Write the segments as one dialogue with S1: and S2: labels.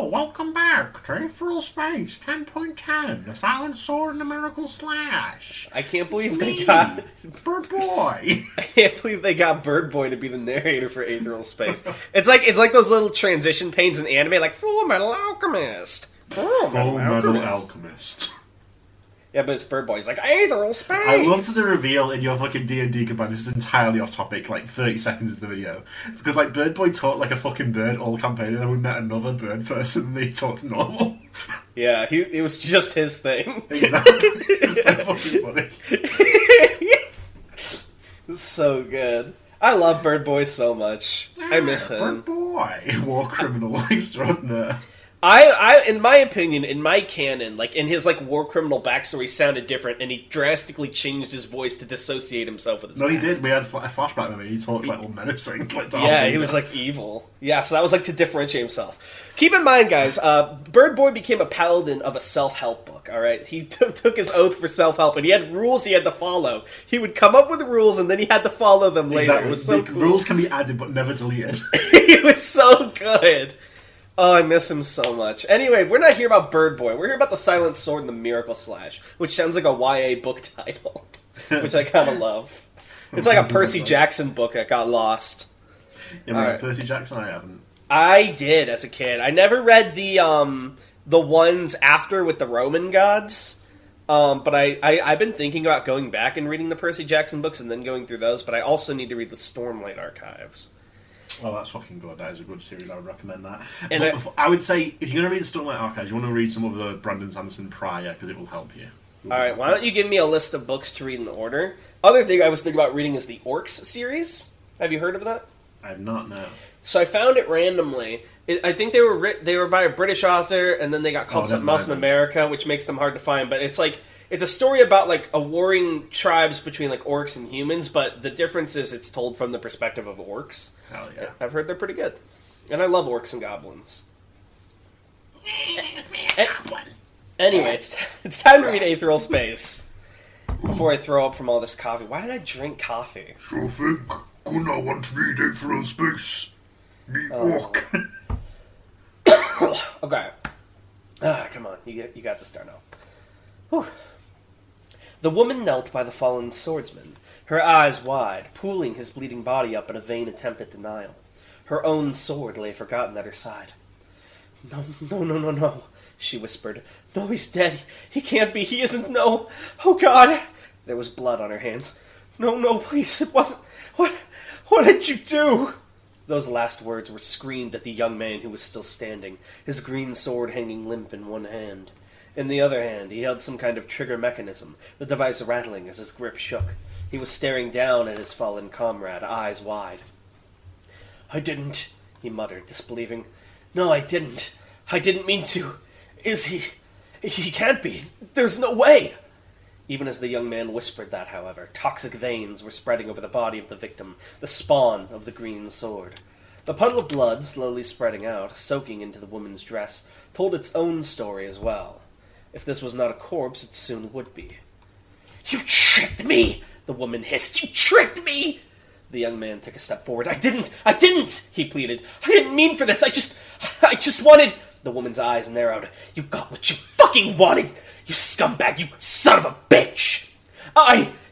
S1: welcome back to Aetheral Space 10.10, the Silent Sword and the Miracle Slash.
S2: I can't believe
S1: Me,
S2: they got
S1: Bird Boy.
S2: I can't believe they got Bird Boy to be the narrator for Aetheral Space. It's like those little transition panes in anime, like Full Metal Alchemist.
S1: Full Metal Alchemist.
S2: Yeah, but it's Bird Boy. He's like, Aetheral Space!
S1: I loved the reveal in your fucking D&D command. This is entirely off topic, like 30 seconds of the video. Because, like, Bird Boy talked like a fucking bird all campaign, and then we met another bird person, and he talked normal.
S2: Yeah, it was just his thing.
S1: Exactly. It was so fucking funny.
S2: It's so good. I love Bird Boy so much. I miss him.
S1: Bird Boy. War criminal extraordinaire.
S2: I, in my opinion, in my canon, like in his like war criminal backstory, sounded different, and he drastically changed his voice to dissociate himself with his.
S1: No,
S2: past.
S1: he did. We had a flashback with him. He talked like all menacing. Like,
S2: yeah, he was like evil. Yeah, so that was like to differentiate himself. Keep in mind, guys, Bird Boy became a paladin of a self-help book. All right, he took his oath for self-help, and he had rules he had to follow. He would come up with rules, and then he had to follow them later.
S1: Exactly.
S2: It was so cool.
S1: Rules can be added but never deleted.
S2: It was so good. Oh, I miss him so much. Anyway, we're not here about Bird Boy. We're here about the Silent Sword and the Miracle Slash, which sounds like a YA book title, which I kind of love. It's like a Percy Jackson book that got lost.
S1: Yeah, right. Percy Jackson, I haven't.
S2: I did as a kid. I never read the ones after with the Roman gods, but I've been thinking about going back and reading the Percy Jackson books and then going through those. But I also need to read the Stormlight Archives.
S1: Oh, that's fucking good. That is a good series. I would recommend that.
S2: And
S1: but I would say, if you're going to read Stormlight Archives, you want to read some of the Brandon Sanderson prior, because it will help you.
S2: Alright, why don't you give me a list of books to read in order? Other thing I was thinking about reading is the Orcs series. Have you heard of that?
S1: I have not, no.
S2: So I found it randomly. I think they were by a British author, and then they got called something else in America, which makes them hard to find. But it's like it's a story about like a warring tribes between like orcs and humans, but the difference is it's told from the perspective of orcs.
S1: Hell yeah.
S2: I've heard they're pretty good. And I love orcs and goblins. Anyway, it's time to read Aetheral Space. Before I throw up from all this coffee. Why did I drink coffee?
S1: Sure think. Gonna want to read Aetheral Space. Me walk.
S2: Okay. Come on. You got this, Darno. Whew. The woman knelt by the fallen swordsman, her eyes wide, pulling his bleeding body up in a vain attempt at denial. Her own sword lay forgotten at her side. No, she whispered. No, he's dead. He can't be. He isn't. No. Oh, God. There was blood on her hands. No, please. It wasn't. What did you do? Those last words were screamed at the young man who was still standing, his green sword hanging limp in one hand. In the other hand, he held some kind of trigger mechanism, the device rattling as his grip shook. He was staring down at his fallen comrade, eyes wide. I didn't, he muttered, disbelieving. No, I didn't. I didn't mean to. Is he? He can't be. There's no way. Even as the young man whispered that, however, toxic veins were spreading over the body of the victim, the spawn of the green sword. The puddle of blood, slowly spreading out, soaking into the woman's dress, told its own story as well. If this was not a corpse, it soon would be. You tricked me! The woman hissed. You tricked me! The young man took a step forward. I didn't! He pleaded. I didn't mean for this. I just wanted... The woman's eyes narrowed. You got what you fucking wanted! You scumbag! You son of a bitch!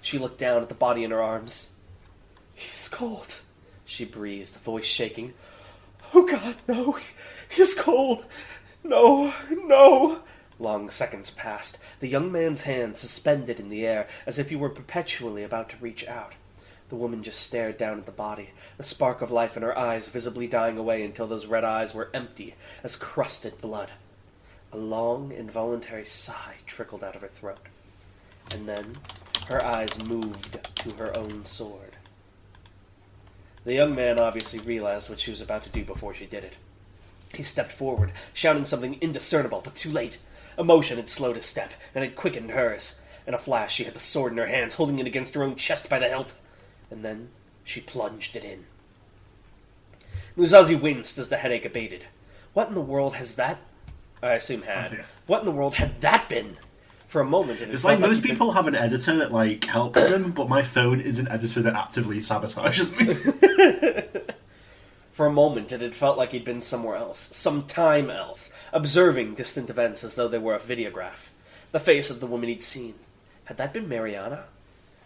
S2: She looked down at the body in her arms. He's cold, she breathed, voice shaking. Oh, God, no. He's cold. No. Long seconds passed, the young man's hand suspended in the air, as if he were perpetually about to reach out. The woman just stared down at the body, the spark of life in her eyes visibly dying away until those red eyes were empty as crusted blood. A long, involuntary sigh trickled out of her throat. And then her eyes moved to her own sword. The young man obviously realized what she was about to do before she did it. He stepped forward, shouting something indiscernible, but too late. Emotion had slowed his step, and had quickened hers. In a flash, she had the sword in her hands, holding it against her own chest by the hilt. And then she plunged it in. Muzazi winced as the headache abated. What in the world has that... I assume had.
S1: Okay.
S2: What in the world had that been? For a moment...
S1: It's like most people have an editor that like helps them, but my phone is an editor that actively sabotages me.
S2: For a moment it had felt like he'd been somewhere else, some time else, observing distant events as though they were a videograph. The face of the woman he'd seen. Had that been Mariana?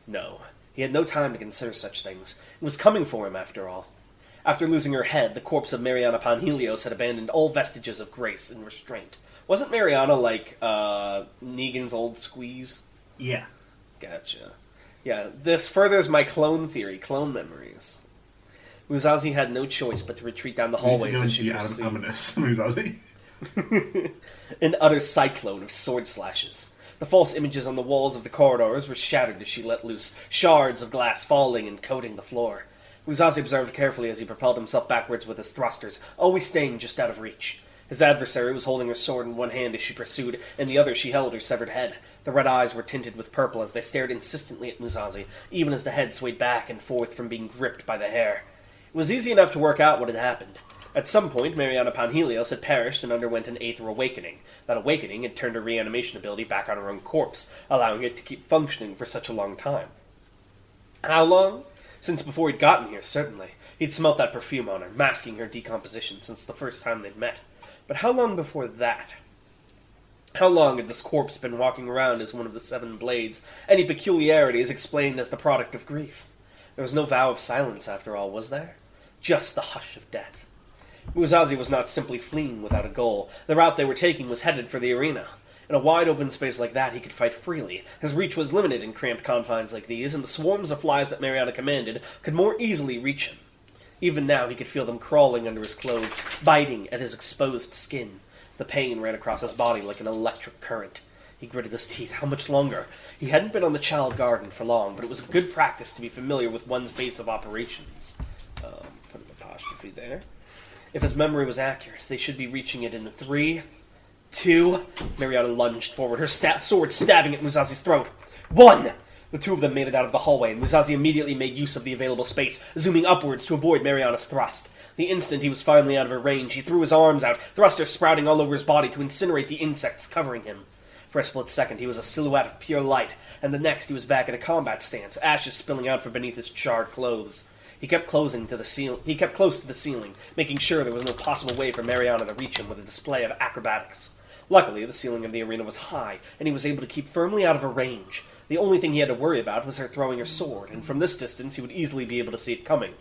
S2: No. He had no time to consider such things. It was coming for him, after all. After losing her head, the corpse of Mariana Panhelios had abandoned all vestiges of grace and restraint. Wasn't Mariana like, Negan's old squeeze?
S1: Yeah.
S2: Gotcha. Yeah, this furthers my clone theory, clone memories. Muzazi had no choice but to retreat down the hallways as she pursued.
S1: Ominous, Muzazi.
S2: An utter cyclone of sword slashes. The false images on the walls of the corridors were shattered as she let loose, shards of glass falling and coating the floor. Muzazi observed carefully as he propelled himself backwards with his thrusters, always staying just out of reach. His adversary was holding her sword in one hand as she pursued, in the other she held her severed head. The red eyes were tinted with purple as they stared insistently at Muzazi, even as the head swayed back and forth from being gripped by the hair. It was easy enough to work out what had happened. At some point, Mariana Panhelios had perished and underwent an Aetheral awakening. That awakening had turned her reanimation ability back on her own corpse, allowing it to keep functioning for such a long time. How long? Since before he'd gotten here, certainly. He'd smelt that perfume on her, masking her decomposition since the first time they'd met. But how long before that? How long had this corpse been walking around as one of the seven blades? Any peculiarity is explained as the product of grief. There was no vow of silence, after all, was there? Just the hush of death. Muzazi was not simply fleeing without a goal. The route they were taking was headed for the arena. In a wide open space like that, he could fight freely. His reach was limited in cramped confines like these, and the swarms of flies that Mariana commanded could more easily reach him. Even now, he could feel them crawling under his clothes, biting at his exposed skin. The pain ran across his body like an electric current. He gritted his teeth. How much longer? He hadn't been on the child garden for long, but it was good practice to be familiar with one's base of operations. Put an apostrophe there. If his memory was accurate, they should be reaching it in 3, 2... Mariana lunged forward, her sword stabbing at Muzazi's throat. 1! The two of them made it out of the hallway, and Muzazi immediately made use of the available space, zooming upwards to avoid Mariana's thrust. The instant he was finally out of her range, he threw his arms out, thrusters sprouting all over his body to incinerate the insects covering him. For a split second, he was a silhouette of pure light, and the next he was back in a combat stance, ashes spilling out from beneath his charred clothes. He kept close to the ceiling, making sure there was no possible way for Mariana to reach him with a display of acrobatics. Luckily, the ceiling of the arena was high, and he was able to keep firmly out of her range. The only thing he had to worry about was her throwing her sword, and from this distance he would easily be able to see it coming.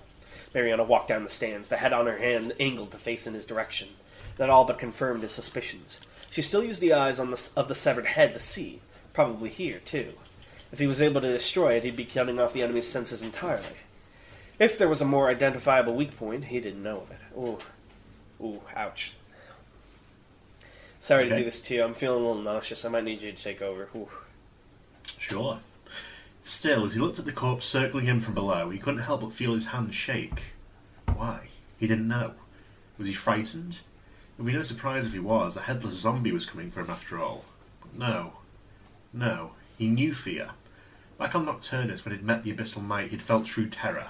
S2: Mariana walked down the stands, the head on her hand angled to face in his direction. That all but confirmed his suspicions. She still used the eyes of the severed head to see, probably here, too. If he was able to destroy it, he'd be cutting off the enemy's senses entirely. If there was a more identifiable weak point, he didn't know of it. Ooh, ouch. Sorry to do this to you. I'm feeling a little nauseous. I might need you to take over. Ooh.
S1: Sure. Still, as he looked at the corpse circling him from below, he couldn't help but feel his hand shake. Why? He didn't know. Was he frightened? It would be no surprise if he was. A headless zombie was coming for him after all. But no. He knew fear. Back on Nocturnus, when he'd met the Abyssal Knight, he'd felt true terror.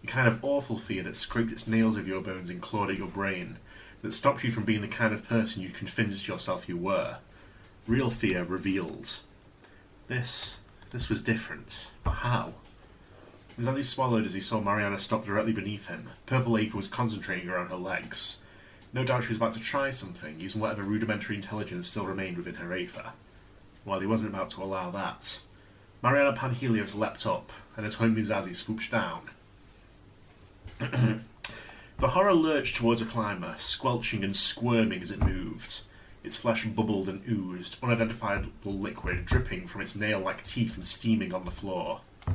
S1: The kind of awful fear that scraped its nails of your bones and clawed at your brain, that stopped you from being the kind of person you'd convinced yourself you were. Real fear revealed. This was different. But how? It was as he swallowed as he saw Mariana stop directly beneath him. Purple Aether was concentrating around her legs. No doubt she was about to try something, using whatever rudimentary intelligence still remained within her Aether. Well, he wasn't about to allow that. Mariana Panhelios leapt up, and at home Muzazi swooped down. The horror lurched towards a climber, squelching and squirming as it moved. Its flesh bubbled and oozed, unidentifiable liquid dripping from its nail-like teeth and steaming on the floor. The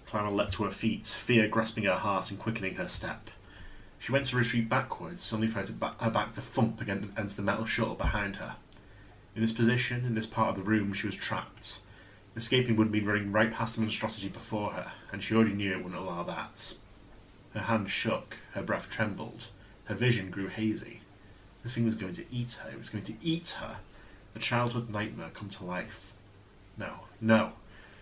S1: climber leapt to her feet, fear grasping her heart and quickening her step. She went to retreat backwards, only for her back to thump against the metal shuttle behind her. In this position, in this part of the room, she was trapped. Escaping would mean running right past the monstrosity before her, and she already knew it wouldn't allow that. Her hand shook, her breath trembled, her vision grew hazy. This thing was going to eat her, it was going to eat her. A childhood nightmare come to life. No.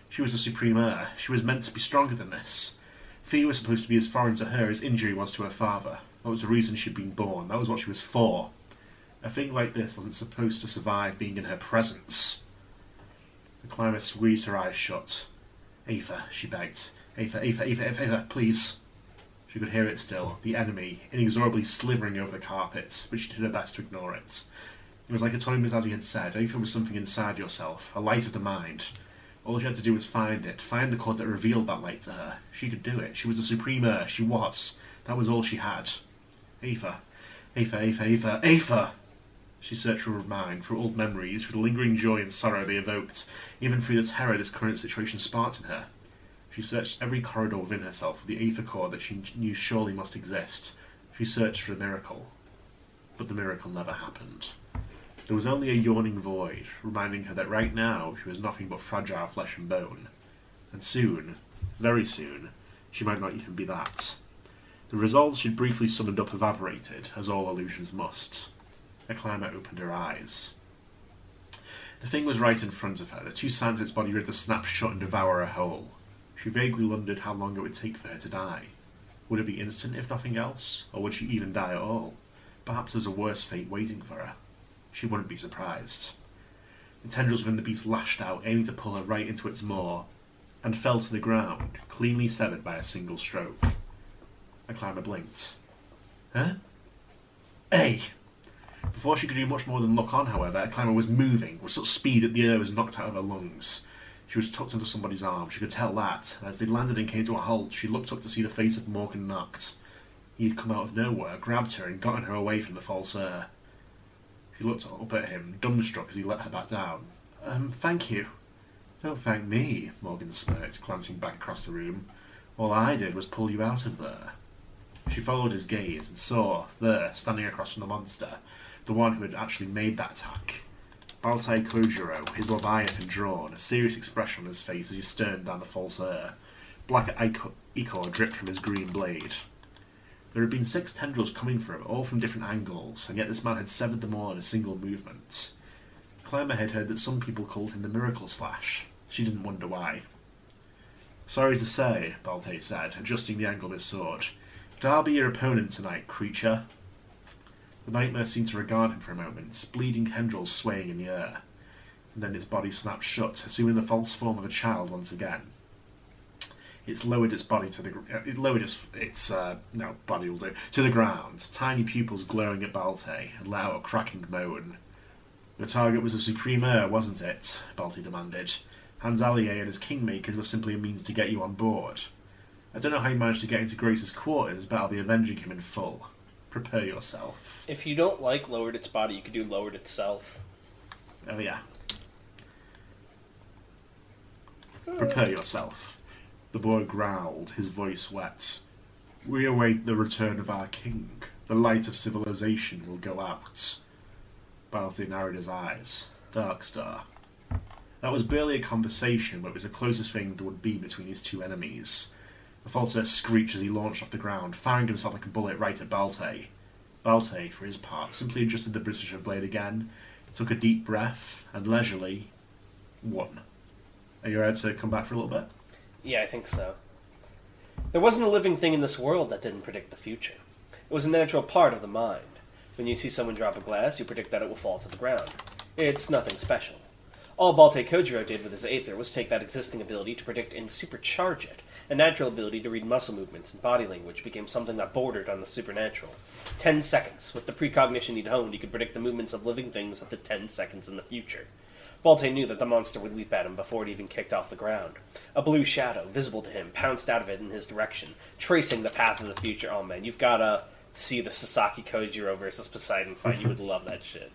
S1: She was the supreme heir. She was meant to be stronger than this. Fear was supposed to be as foreign to her as injury was to her father. That was the reason she'd been born. That was what she was for. A thing like this wasn't supposed to survive being in her presence. The climber squeezed her eyes shut. Aether, she begged. Aether, please. She could hear it still, the enemy, inexorably slithering over the carpet, but she did her best to ignore it. It was like Attorney Muzazi had said, Aether was something inside yourself, a light of the mind. All she had to do was find it, find the cord that revealed that light to her. She could do it. She was the Supreme Ur. She was. That was all she had. Aether. Aether, Aether, Aether, Aether! She searched through her mind, through old memories, through the lingering joy and sorrow they evoked, even through the terror this current situation sparked in her. She searched every corridor within herself for the Aether core that she knew surely must exist. She searched for a miracle. But the miracle never happened. There was only a yawning void, reminding her that right now she was nothing but fragile flesh and bone. And soon, very soon, she might not even be that. The resolves she'd briefly summoned up evaporated, as all illusions must. A climber opened her eyes. The thing was right in front of her, the two sides of its body ready to snap shut and devour her whole. She vaguely wondered how long it would take for her to die. Would it be instant if nothing else, or would she even die at all? Perhaps there was a worse fate waiting for her. She wouldn't be surprised. The tendrils within the beast lashed out, aiming to pull her right into its maw, and fell to the ground, cleanly severed by a single stroke. A climber blinked. Huh? Hey! Before she could do much more than look on, however, a climber was moving, with such speed that the air was knocked out of her lungs. She was tucked under somebody's arm, she could tell that, and as they landed and came to a halt, she looked up to see the face of Morgan knocked. He had come out of nowhere, grabbed her, and gotten her away from the false air. She looked up at him, dumbstruck as he let her back down. Thank you. Don't thank me, Morgan smirked, glancing back across the room. All I did was pull you out of there. She followed his gaze and saw, there, standing across from the monster, the one who had actually made that attack. Baltai Kojiro, his leviathan drawn, a serious expression on his face as he sterned down the false air. Black ichor dripped from his green blade. There had been 6 tendrils coming for him, all from different angles, and yet this man had severed them all in a single movement. Climber had heard that some people called him the Miracle Slash. She didn't wonder why. Sorry to say, Baltai said, adjusting the angle of his sword, but I'll be your opponent tonight, creature. The nightmare seemed to regard him for a moment, bleeding tendrils swaying in the air, and then its body snapped shut, assuming the false form of a child once again. It lowered its body to the to the ground, tiny pupils glowing at Baltai, and let out a cracking moan. The target was the Supreme Ur, wasn't it? Baltai demanded. Hans Allier and his Kingmakers were simply a means to get you on board. I don't know how you managed to get into Grace's quarters, but I'll be avenging him in full. Prepare yourself.
S2: If you don't like lowered its body, you could do lowered itself.
S1: Oh yeah. Prepare yourself. The boy growled, his voice wet. We await the return of our king. The light of civilization will go out. Baltai narrowed his eyes. Darkstar. That was barely a conversation, but it was the closest thing there would be between these two enemies. The falser screeched as he launched off the ground, firing himself like a bullet right at Baltai. Baltai, for his part, simply adjusted the precision blade again, took a deep breath, and leisurely won. Are you ready to come back for a little bit?
S2: Yeah, I think so. There wasn't a living thing in this world that didn't predict the future. It was a natural part of the mind. When you see someone drop a glass, you predict that it will fall to the ground. It's nothing special. All Baltai Kojiro did with his Aether was take that existing ability to predict and supercharge it. A natural ability to read muscle movements and body language became something that bordered on the supernatural. 10 seconds. With the precognition he'd honed, he could predict the movements of living things up to 10 seconds in the future. Baltai knew that the monster would leap at him before it even kicked off the ground. A blue shadow, visible to him, pounced out of it in his direction, tracing the path of the future. Oh man, you've gotta see the Sasaki Kojiro versus Poseidon fight. You would love that shit.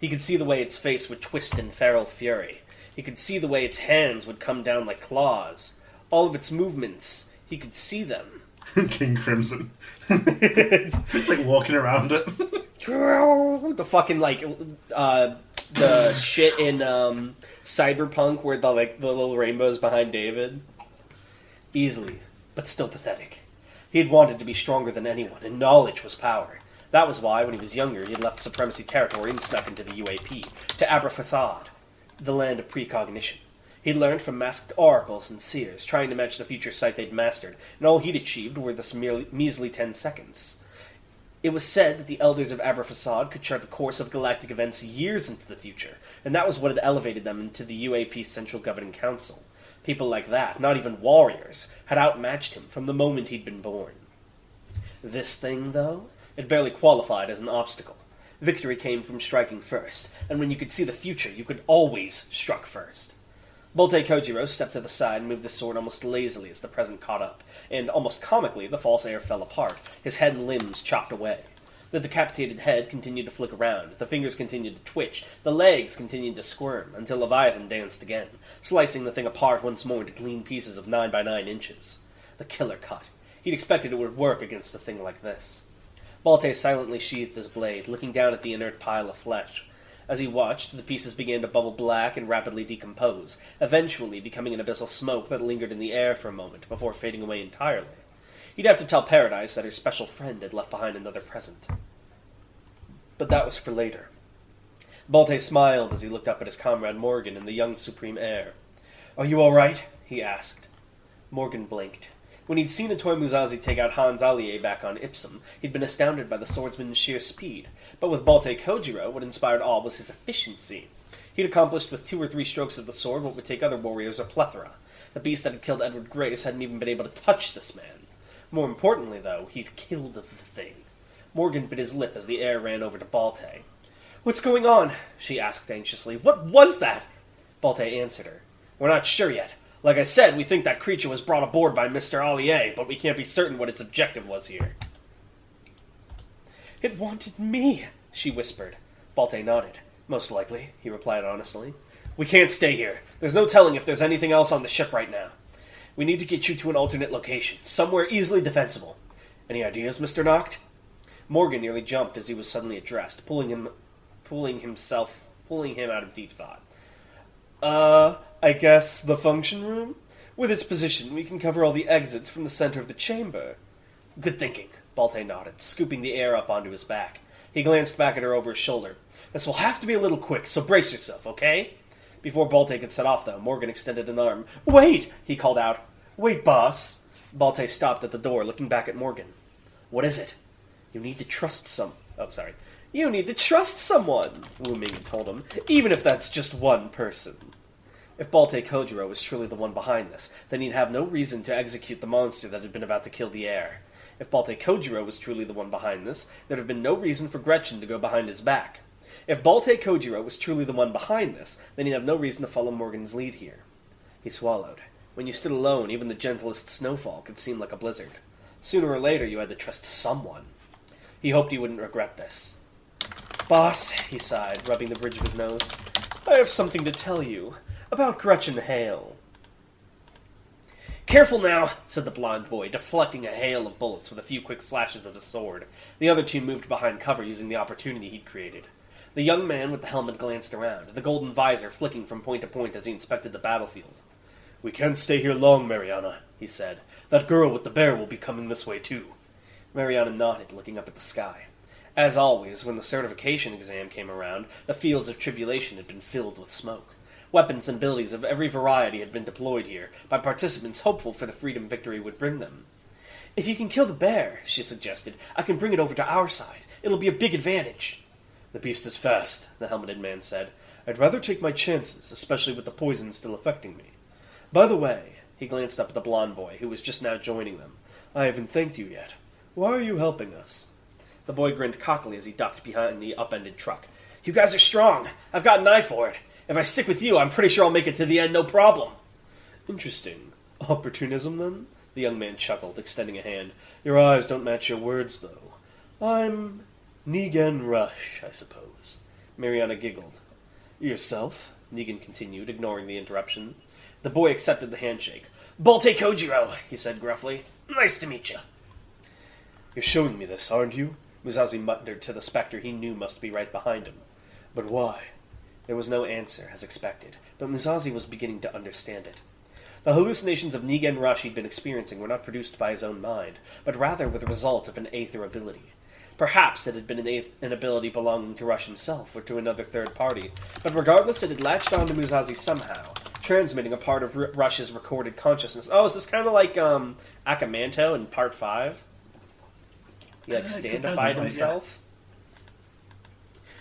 S2: He could see the way its face would twist in feral fury. He could see the way its hands would come down like claws. All of its movements, he could see them.
S1: King Crimson. It's like walking around it.
S2: The fucking, the shit in Cyberpunk where the little rainbows behind David. Easily, but still pathetic. He had wanted to be stronger than anyone, and knowledge was power. That was why, when he was younger, he had left Supremacy territory and snuck into the UAP, to Abraphasad, the land of precognition. He'd learned from masked oracles and seers, trying to match the future sight they'd mastered, and all he'd achieved were this measly 10 seconds. It was said that the elders of Abraphasad could chart the course of galactic events years into the future, and that was what had elevated them into the UAP's Central Governing Council. People like that, not even warriors, had outmatched him from the moment he'd been born. This thing, though, it barely qualified as an obstacle. Victory came from striking first, and when you could see the future, you could always struck first. Bolte Kojiro stepped to the side and moved the sword almost lazily as the present caught up, and almost comically the false air fell apart, his head and limbs chopped away. The decapitated head continued to flick around, the fingers continued to twitch, the legs continued to squirm, until Leviathan danced again, slicing the thing apart once more into clean pieces of 9 by 9 inches. The killer cut. He'd expected it would work against a thing like this. Bolte silently sheathed his blade, looking down at the inert pile of flesh. As he watched, the pieces began to bubble black and rapidly decompose, eventually becoming an abyssal smoke that lingered in the air for a moment before fading away entirely. He'd have to tell Paradise that her special friend had left behind another present. But that was for later. Bolte smiled as he looked up at his comrade Morgan and the young Supreme Heir. "Are you all right?" he asked. Morgan blinked. When he'd seen a toy Muzazi take out Hans Allier back on Ipsum, he'd been astounded by the swordsman's sheer speed. But with Bolte Kojiro, what inspired awe was his efficiency. He'd accomplished with 2 or 3 strokes of the sword what would take other warriors a plethora. The beast that had killed Edward Grace hadn't even been able to touch this man. More importantly, though, he'd killed the thing. Morgan bit his lip as the heir ran over to Bolte. "What's going on?" she asked anxiously. "What was that?" Bolte answered her. "We're not sure yet. Like I said, we think that creature was brought aboard by Mr. Allier, but we can't be certain what its objective was here." "It wanted me," she whispered. Bolte nodded. "Most likely," he replied honestly. "We can't stay here. There's no telling if there's anything else on the ship right now. We need to get you to an alternate location, somewhere easily defensible. Any ideas, Mr. Noct?" Morgan nearly jumped as he was suddenly addressed, pulling him out of deep thought. I guess the function room? With its position, we can cover all the exits from the center of the chamber." "Good thinking," Bolte nodded, scooping the air up onto his back. He glanced back at her over his shoulder. "This will have to be a little quick, so brace yourself, okay?" Before Bolte could set off, though, Morgan extended an arm. "Wait!" he called out. "Wait, boss." Bolte stopped at the door, looking back at Morgan. "What is it?" You need to trust someone, Wu Ming had told him, even if that's just one person. If Bolte Kojiro was truly the one behind this, then he'd have no reason to execute the monster that had been about to kill the heir. If Bolte Kojiro was truly the one behind this, there'd have been no reason for Gretchen to go behind his back. If Bolte Kojiro was truly the one behind this, then he'd have no reason to follow Morgan's lead here. He swallowed. When you stood alone, even the gentlest snowfall could seem like a blizzard. Sooner or later, you had to trust someone. He hoped he wouldn't regret this. "Boss," he sighed, rubbing the bridge of his nose, "I have something to tell you. About Gretchen Hale." "Careful now," said the blonde boy, deflecting a hail of bullets with a few quick slashes of his sword. The other two moved behind cover, using the opportunity he'd created. The young man with the helmet glanced around, the golden visor flicking from point to point as he inspected the battlefield. "We can't stay here long, Mariana," he said. "That girl with the bear will be coming this way, too." Mariana nodded, looking up at the sky. As always, when the certification exam came around, the fields of tribulation had been filled with smoke. Weapons and abilities of every variety had been deployed here, by participants hopeful for the freedom victory would bring them. "If you can kill the bear," she suggested, "I can bring it over to our side. It'll be a big advantage." "The beast is fast," the helmeted man said. "I'd rather take my chances, especially with the poison still affecting me. By the way," he glanced up at the blonde boy, who was just now joining them, "I haven't thanked you yet. Why are you helping us?" The boy grinned cockily as he ducked behind the upended truck. "You guys are strong. I've got an eye for it. If I stick with you, I'm pretty sure I'll make it to the end, no problem." "Interesting. Opportunism, then?" The young man chuckled, extending a hand. "Your eyes don't match your words, though. I'm Negan Rush, I suppose." Mariana giggled. "Yourself?" Negan continued, ignoring the interruption. The boy accepted the handshake. "Bolte Kojiro," he said gruffly. "Nice to meet you." "You're showing me this, aren't you?" Muzazi muttered to the spectre he knew must be right behind him. "But why?" There was no answer, as expected, but Muzazi was beginning to understand it. The hallucinations of Negan Rush he'd been experiencing were not produced by his own mind, but rather were the result of an Aether ability. Perhaps it had been an ability belonging to Rush himself, or to another third party, but regardless it had latched onto Muzazi somehow, transmitting a part of Rush's recorded consciousness. Oh, is this kind of like Akamanto in Part 5? He standified himself?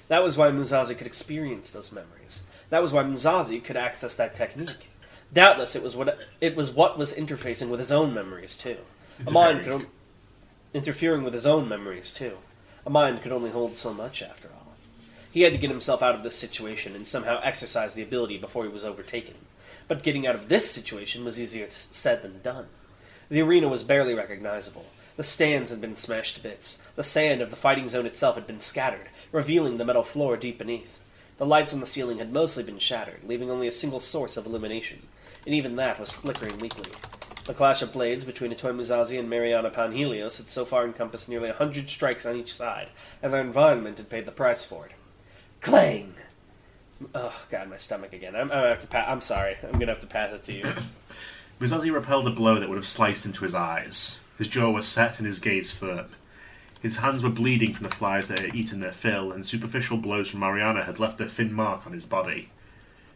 S2: That was why Muzazi could experience those memories. That was why Muzazi could access that technique. Doubtless it was what was interfacing with his own memories, too. A mind could interfering with his own memories, too. A mind could only hold so much, after all. He had to get himself out of this situation and somehow exercise the ability before he was overtaken. But getting out of this situation was easier said than done. The arena was barely recognizable. The stands had been smashed to bits. The sand of the fighting zone itself had been scattered, revealing the metal floor deep beneath. The lights on the ceiling had mostly been shattered, leaving only a single source of illumination, and even that was flickering weakly. The clash of blades between Itoy Muzazi and Mariana Panhelios had so far encompassed nearly 100 strikes on each side, and their environment had paid the price for it. Clang! Oh, God, my stomach again. I'm sorry. I'm going to have to pass it to you.
S1: Muzazi repelled a blow that would have sliced into his eyes. His jaw was set and his gaze firm. His hands were bleeding from the flies that had eaten their fill, and superficial blows from Mariana had left a thin mark on his body.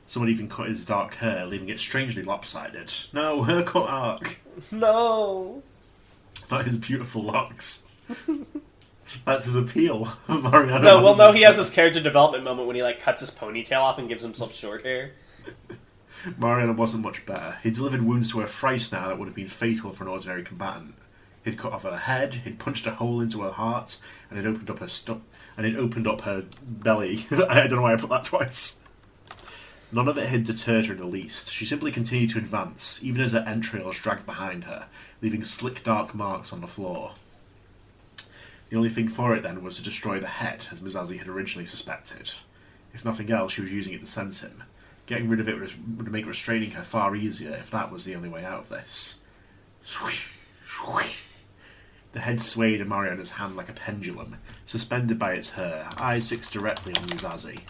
S1: Someone even cut his dark hair, leaving it strangely lopsided. No, her cut arc.
S2: No.
S1: Not his beautiful locks. That's his appeal. Mariana
S2: no, he has his character development moment when he cuts his ponytail off and gives himself short hair.
S1: Mariana wasn't much better. He delivered wounds to her thrice now that would have been fatal for an ordinary combatant. He'd cut off her head, he'd punched a hole into her heart, and he'd opened up her belly. I don't know why I put that twice. None of it had deterred her in the least. She simply continued to advance, even as her entrails dragged behind her, leaving slick dark marks on the floor. The only thing for it then was to destroy the head, as Muzazi had originally suspected. If nothing else, she was using it to sense him. Getting rid of it would make restraining her far easier if that was the only way out of this. The head swayed in Mariana's hand like a pendulum, suspended by its hair, eyes fixed directly on Muzazi.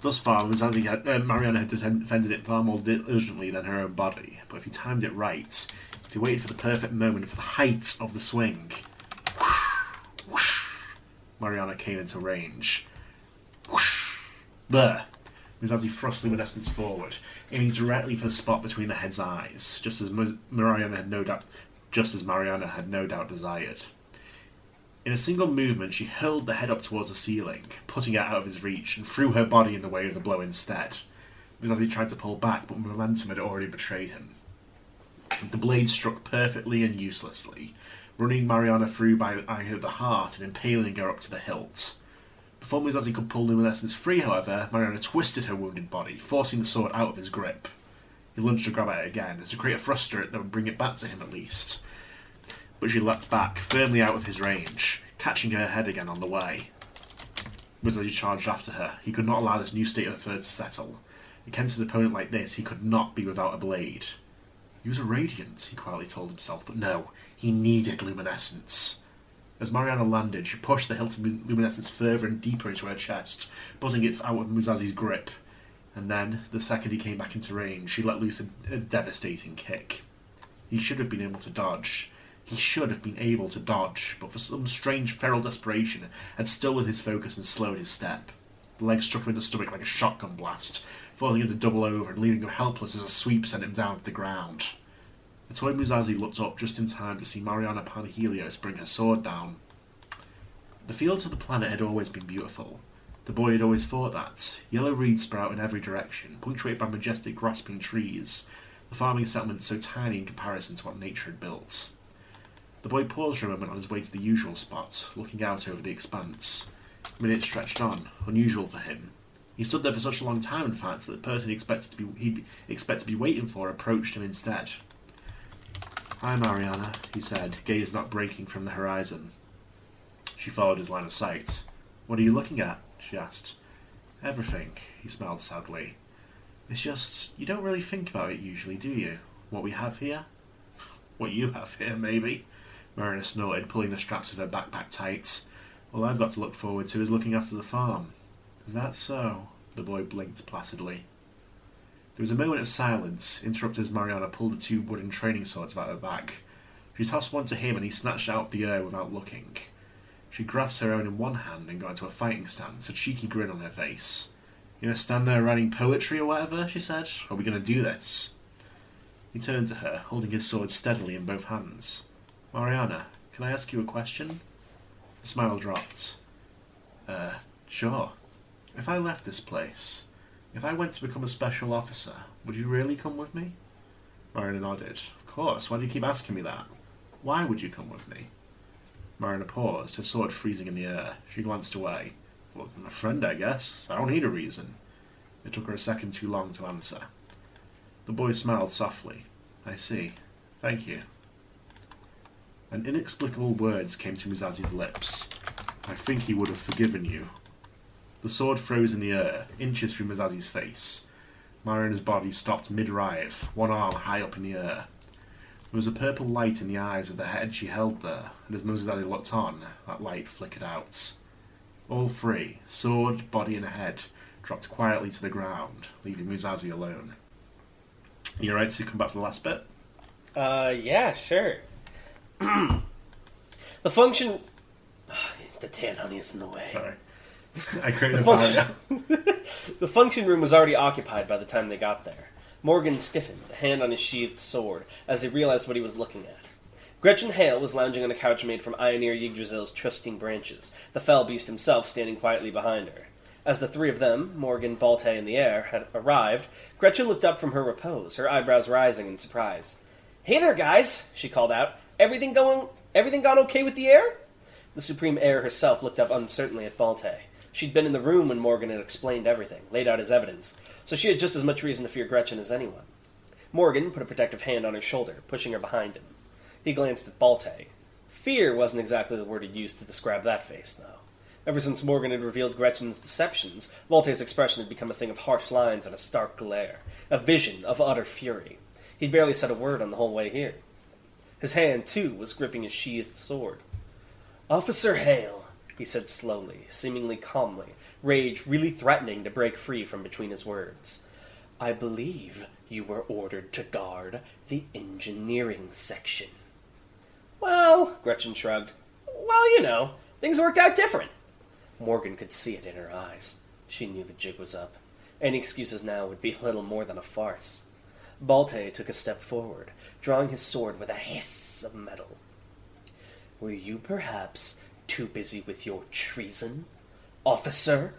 S1: Thus far, Mariana had defended it far more urgently than her own body, but if he timed it right, if he waited for the perfect moment for the height of the swing, Mariana came into range. There! Muzazi thrust luminescence forward, aiming directly for the spot between the head's eyes, just as Mariana had no doubt desired. In a single movement, she hurled the head up towards the ceiling, putting it out of his reach, and threw her body in the way of the blow instead. Muzazi tried to pull back, but momentum had already betrayed him. The blade struck perfectly and uselessly, running Mariana through by the heart and impaling her up to the hilt. Before Muzazi could pull luminescence free, however, Mariana twisted her wounded body, forcing the sword out of his grip. He lunged to grab at it again, as to create a thruster that would bring it back to him at least. But she leapt back, firmly out of his range, catching her head again on the way. Muzazi charged after her. He could not allow this new state of affairs to settle. Against an opponent like this, he could not be without a blade. He was a radiant, he quietly told himself, but no, he needed luminescence. As Mariana landed, she pushed the hilt of luminescence further and deeper into her chest, buzzing it out of Muzazi's grip. And then, the second he came back into range, she let loose a devastating kick. He should have been able to dodge. But for some strange feral desperation, had stolen his focus and slowed his step. The leg struck him in the stomach like a shotgun blast, forcing him to double over and leaving him helpless as a sweep sent him down to the ground. Itoy Muzazi looked up just in time to see Mariana Panhelios bring her sword down. The fields of the planet had always been beautiful. The boy had always thought that. Yellow reeds sprout in every direction, punctuated by majestic grasping trees, the farming settlement so tiny in comparison to what nature had built. The boy paused for a moment on his way to the usual spot, looking out over the expanse. Minutes stretched on, unusual for him. He stood there for such a long time, in fact, that the person he'd expect to be waiting for approached him instead. "Hi, Mariana," he said, gaze not breaking from the horizon. She followed his line of sight. "What are you looking at?" she asked. "Everything," he smiled sadly. "It's just, you don't really think about it usually, do you? What we have here?" "What you have here, maybe," Mariana snorted, pulling the straps of her backpack tight. "All I've got to look forward to is looking after the farm." "Is that so?" The boy blinked placidly. There was a moment of silence, interrupted as Mariana pulled the two wooden training swords out of her back. She tossed one to him and he snatched it out of the air without looking. She grasped her own in one hand and got into a fighting stance, a cheeky grin on her face. "You gonna stand there writing poetry or whatever?" she said. "Are we gonna do this?" He turned to her, holding his sword steadily in both hands. "Mariana, can I ask you a question?" The smile dropped. Sure. If I left this place, if I went to become a special officer, would you really come with me?" Mariana nodded. "Of course. Why do you keep asking me that? Why would you come with me?" Marina paused, her sword freezing in the air. She glanced away. Well, I'm a friend, I guess. I don't need a reason. It took her a second too long to answer. The boy smiled softly. I see. Thank you. And inexplicable words came to Muzazi's lips. I think he would have forgiven you. The sword froze in the air, inches from Muzazi's face. Marina's body stopped mid-writhe, one arm high up in the air. There was a purple light in the eyes of the head she held there, and as Muzazi looked on, that light flickered out. All three, sword, body and head, dropped quietly to the ground, leaving Muzazi alone. You ready to come back for the last bit?
S2: Yeah, sure. The function... The tan honey is in the way.
S1: Sorry. I created a barrier.
S2: The function room was already occupied by the time they got there. Morgan stiffened, a hand on his sheathed sword, as he realized what he was looking at. Gretchen Hale was lounging on a couch made from Ioneer Yggdrasil's trusting branches, the fell beast himself standing quietly behind her. As the three of them, Morgan, Balte, and the heir, had arrived, Gretchen looked up from her repose, her eyebrows rising in surprise. "Hey there, guys!" she called out. Everything gone okay with the heir?" The supreme heir herself looked up uncertainly at Balte. She'd been in the room when Morgan had explained everything, laid out his evidence, so she had just as much reason to fear Gretchen as anyone. Morgan put a protective hand on her shoulder, pushing her behind him. He glanced at Balte. Fear wasn't exactly the word he'd used to describe that face, though. Ever since Morgan had revealed Gretchen's deceptions, Balte's expression had become a thing of harsh lines and a stark glare, a vision of utter fury. He'd barely said a word on the whole way here. His hand, too, was gripping his sheathed sword. "Officer Hale," he said slowly, seemingly calmly, rage really threatening to break free from between his words. "I believe you were ordered to guard the engineering section." "Well," Gretchen shrugged. "Well, you know, things worked out different." Morgan could see it in her eyes. She knew the jig was up. Any excuses now would be little more than a farce. Balte took a step forward, drawing his sword with a hiss of metal. "Were you perhaps too busy with your treason, officer?"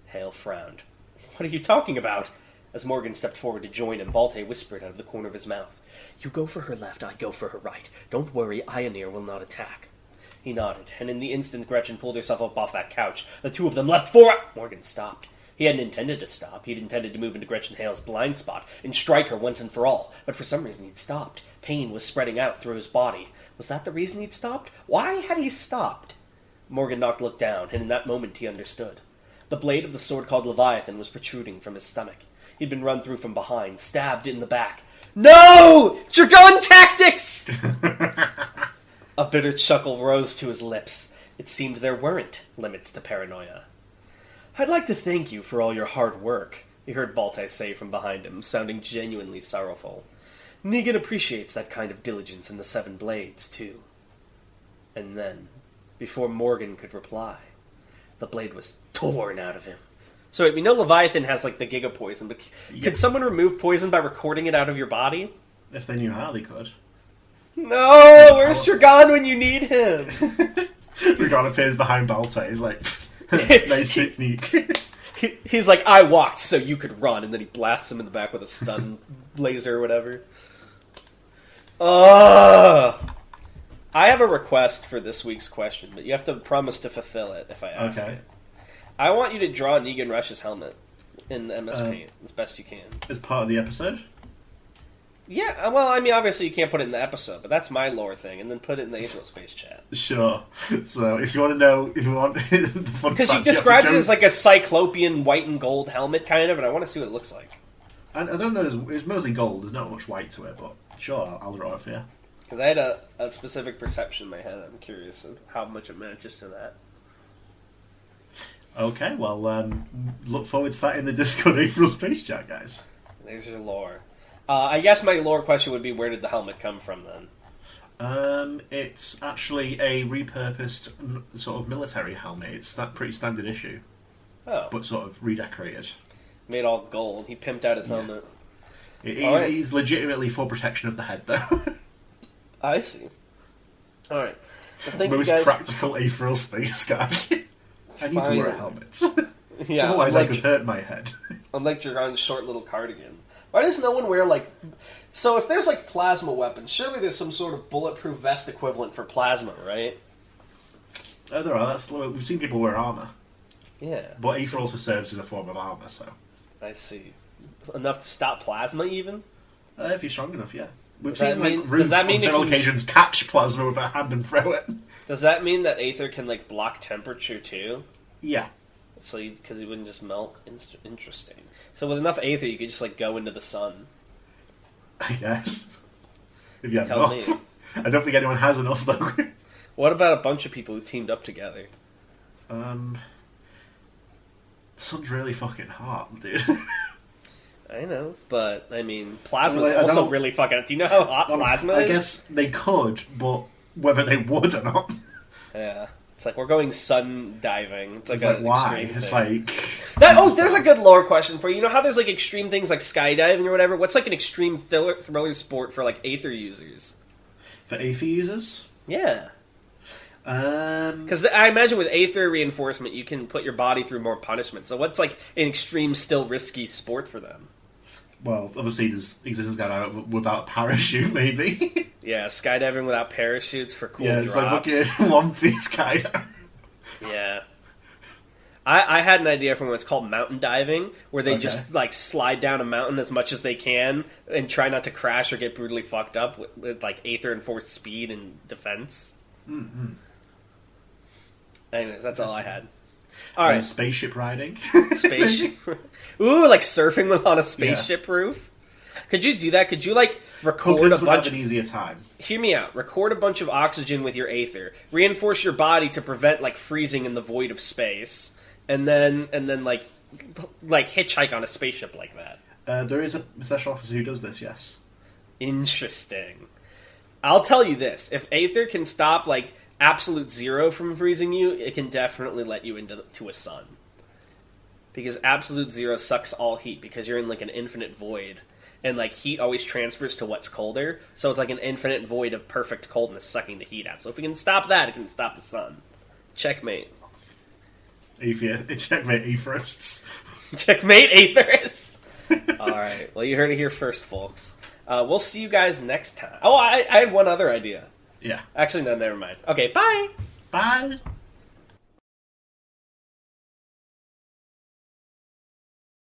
S2: Hale frowned. "What are you talking about?" As Morgan stepped forward to join him, Balte whispered out of the corner of his mouth. "You go for her left, I go for her right. Don't worry, Ioneer will not attack." He nodded, and in the instant Gretchen pulled herself up off that couch, the two of them leapt forward. Morgan stopped. He hadn't intended to stop. He'd intended to move into Gretchen Hale's blind spot and strike her once and for all. But for some reason he'd stopped. Pain was spreading out through his body. Was that the reason he'd stopped? Why had he stopped? Morgan looked down, and in that moment he understood. The blade of the sword called Leviathan was protruding from his stomach. He'd been run through from behind, stabbed in the back. "No! Dragon tactics!" A bitter chuckle rose to his lips. It seemed there weren't limits to paranoia. "I'd like to thank you for all your hard work," he heard Balte say from behind him, sounding genuinely sorrowful. "Negan appreciates that kind of diligence in the Seven Blades, too." And then, before Morgan could reply, the blade was torn out of him. So we know Leviathan has, like, the giga poison, but could someone remove poison by recording it out of your body?
S1: If they knew how, they could.
S2: No! Where's Dragon when you need him?
S1: Dragon appears behind Balte. He's like, nice technique.
S2: He's like, "I walked so you could run," and then he blasts him in the back with a stun laser or whatever. I have a request for this week's question, but you have to promise to fulfill it if I ask it. I want you to draw Negan Rush's helmet in MS Paint as best you can.
S1: As part of the episode?
S2: Yeah, well, I mean, obviously you can't put it in the episode, but that's my lore thing, and then put it in the Aetheral Space chat.
S1: Sure. So, if you want to know, if you want the fun
S2: because you
S1: fact,
S2: described it as like a cyclopean white and gold helmet, kind of, and I want to see what it looks like.
S1: I don't know, it's mostly gold, there's not much white to it, but sure, I'll draw it for you.
S2: Because I had a specific perception in my head, I'm curious of how much it matches to that.
S1: Okay, well, look forward to that in the Discord Aetheral Space chat, guys.
S2: There's your lore. I guess my lore question would be, where did the helmet come from, then?
S1: It's actually a repurposed sort of military helmet. It's that pretty standard issue.
S2: Oh.
S1: But sort of redecorated.
S2: Made all gold. He pimped out his helmet.
S1: He's legitimately for protection of the head, though.
S2: I see. Alright. Well,
S1: most practical Aetheral Space guy. I need to wear a helmet.
S2: Yeah,
S1: otherwise I could hurt my head.
S2: Unlike Dragon's short little cardigan. Why does no one wear, like... So if there's, like, plasma weapons, surely there's some sort of bulletproof vest equivalent for plasma, right?
S1: Oh, there are. We've seen people wear armor.
S2: Yeah.
S1: But Aether also serves as a form of armor, so...
S2: I see. Enough to stop plasma, even?
S1: If you're strong enough, yeah. We've
S2: Does
S1: seen,
S2: that mean-
S1: Roof
S2: does that mean
S1: on several
S2: it can-
S1: occasions catch plasma with a hand and throw it.
S2: Does that mean that Aether can, like, block temperature, too?
S1: Yeah.
S2: So, because he wouldn't just melt? Interesting. So with enough Aether, you could just, like, go into the sun.
S1: I guess. If you have
S2: Tell
S1: enough.
S2: me.
S1: I don't think anyone has enough, though.
S2: What about a bunch of people who teamed up together?
S1: The sun's really fucking hot, dude.
S2: I know, but, I mean, plasma's
S1: Well, I
S2: also
S1: don't-
S2: really fucking... Do you know how hot plasma
S1: I
S2: is?
S1: guess they could, but whether they would or not.
S2: Yeah. It's like, we're going sun diving. It's like,
S1: It's like,
S2: an
S1: why?
S2: extreme
S1: It's
S2: thing.
S1: like...
S2: There's a good lore question for you. You know how there's, like, extreme things like skydiving or whatever? What's, like, an extreme thriller sport for, like, Aether users?
S1: For Aether users?
S2: Yeah.
S1: Um...
S2: Because I imagine with Aether reinforcement, you can put your body through more punishment. So what's, like, an extreme, still risky sport for them?
S1: Well, obviously there's existence skydiving without a parachute, maybe.
S2: Yeah, skydiving without parachutes for cool
S1: Yeah, it's
S2: drops.
S1: like fucking One Piece skydiving.
S2: Yeah. I had an idea from what's called mountain diving, where they
S1: Okay.
S2: just, like, slide down a mountain as much as they can and try not to crash or get brutally fucked up with like, Aether-enforced speed and defense.
S1: Mm-hmm.
S2: Anyways, that's all I had. Alright,
S1: Spaceship riding.
S2: spaceship. Ooh, like surfing on a spaceship roof? Could you do that? Could you, like, record
S1: Hookins
S2: a
S1: would have
S2: bunch
S1: an easier time.
S2: Hear me out. Record a bunch of oxygen with your Aether. Reinforce your body to prevent, like, freezing in the void of space. And then like hitchhike on a spaceship like that.
S1: There is a special officer who does this, yes.
S2: Interesting. I'll tell you this. If Aether can stop, like, absolute zero from freezing you, it can definitely let you into a sun. Because absolute zero sucks all heat, because you're in, like, an infinite void. And, like, heat always transfers to what's colder, so it's like an infinite void of perfect coldness sucking the heat out. So if we can stop that, it can stop the sun. Checkmate.
S1: Checkmate Aetherists.
S2: Checkmate Aetherists! Alright, well, you heard it here first, folks. We'll see you guys next time. Oh, I had one other idea.
S1: Yeah.
S2: Actually, no, never mind. Okay, bye!
S1: Bye!